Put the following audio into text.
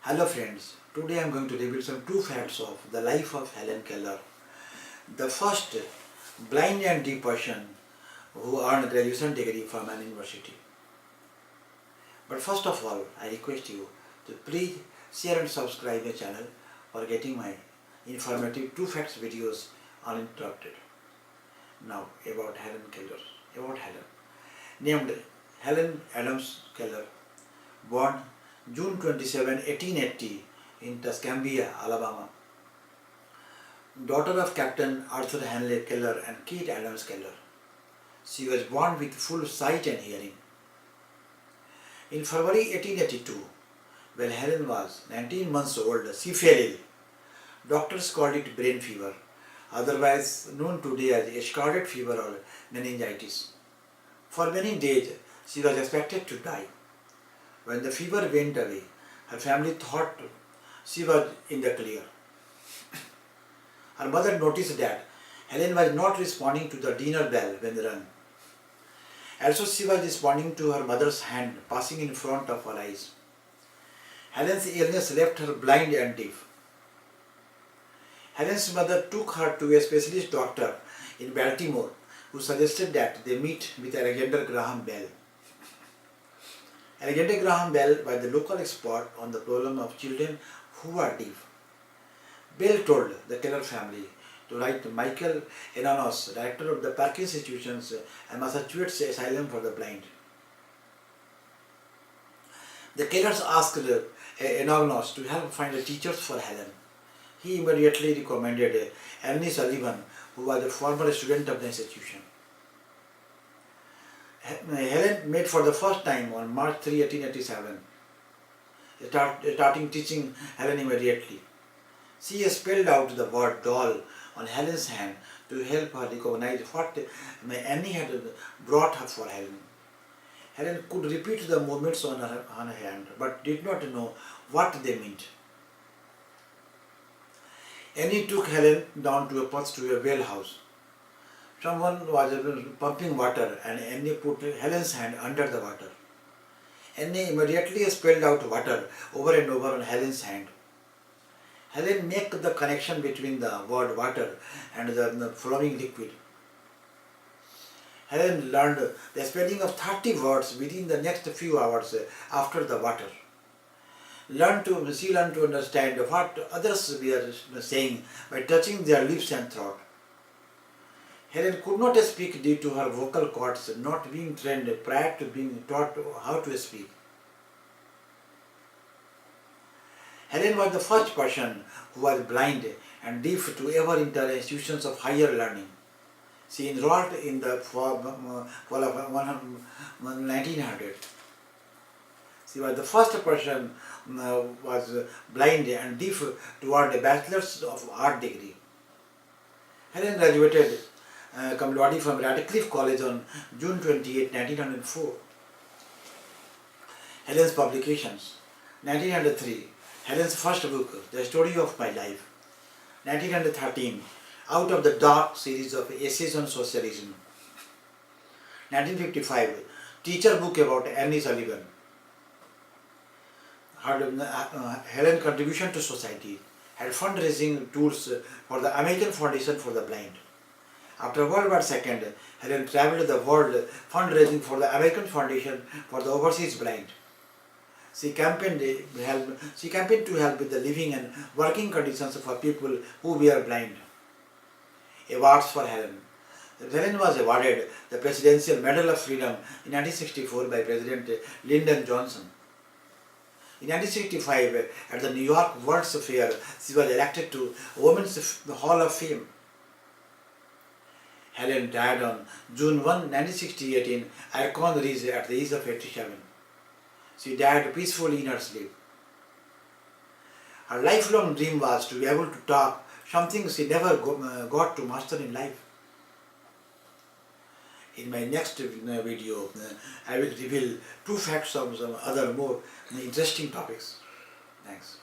Hello friends, today I am going to reveal some true facts of the life of Helen Keller, the first blind and deaf person who earned a graduation degree from an university. But first of all, I request you to please share and subscribe my channel for getting my informative true facts videos uninterrupted. Now about Helen Keller. About Helen. Named Helen Adams Keller, born June 27, 1880 in Tuscumbia, Alabama. Daughter of Captain Arthur Henley Keller and Kate Adams Keller. She was born with full sight and hearing. In February 1882, when Helen was 19 months old, she fell ill. Doctors called it brain fever, otherwise known today as scarlet fever or meningitis. For many days, she was expected to die. When the fever went away, her family thought she was in the clear. Her mother noticed that Helen was not responding to the dinner bell when rung. Also, she was responding to her mother's hand passing in front of her eyes. Helen's illness left her blind and deaf. Helen's mother took her to a specialist doctor in Baltimore who suggested that they meet with Alexander Graham Bell. Alexander Graham Bell was the local expert on the problem of children who are deaf. Bell told the Keller family to write to Michael Enonos, director of the Perkins Institutions and Massachusetts Asylum for the Blind. The Kellers asked Enonos to help find teachers for Helen. He immediately recommended Annie Sullivan, who was a former student of the institution. Helen met for the first time on March 3, 1887, starting teaching Helen immediately. She spelled out the word doll on Helen's hand to help her recognize what Annie had brought her for Helen. Helen could repeat the movements on her hand but did not know what they meant. Annie took Helen down to a well house. Someone was pumping water and Annie put Helen's hand under the water. Annie immediately spilled out water over and over on Helen's hand. Helen made the connection between the word water and the flowing liquid. Helen learned the spelling of 30 words within the next few hours after the water. She learned to understand what others were saying by touching their lips and throat. Helen could not speak due to her vocal cords not being trained prior to being taught how to speak. Helen was the first person who was blind and deaf to ever enter institutions of higher learning. She enrolled in the fall of 1900. She was the first person who was blind and deaf to earn a Bachelor's of Art degree. Helen graduated cum laude from Radcliffe College on June 28, 1904. Helen's publications. 1903, Helen's first book, The Story of My Life. 1913, Out of the Dark series of essays on socialism. 1955, teacher book about Annie Sullivan. Helen's contribution to society. Had fundraising tools for the American Foundation for the Blind. After World War II, Helen traveled the world fundraising for the American Foundation for the Overseas Blind. She campaigned to help with the living and working conditions for people who were blind. Awards for Helen. Helen was awarded the Presidential Medal of Freedom in 1964 by President Lyndon Johnson. In 1965, at the New York World's Fair, she was elected to Women's Hall of Fame. Helen died on June 1, 1968 in Icon Ridge at the age of 87. She died peacefully in her sleep. Her lifelong dream was to be able to talk, something she never got to master in life. In my next video, I will reveal true facts of some other more interesting topics. Thanks.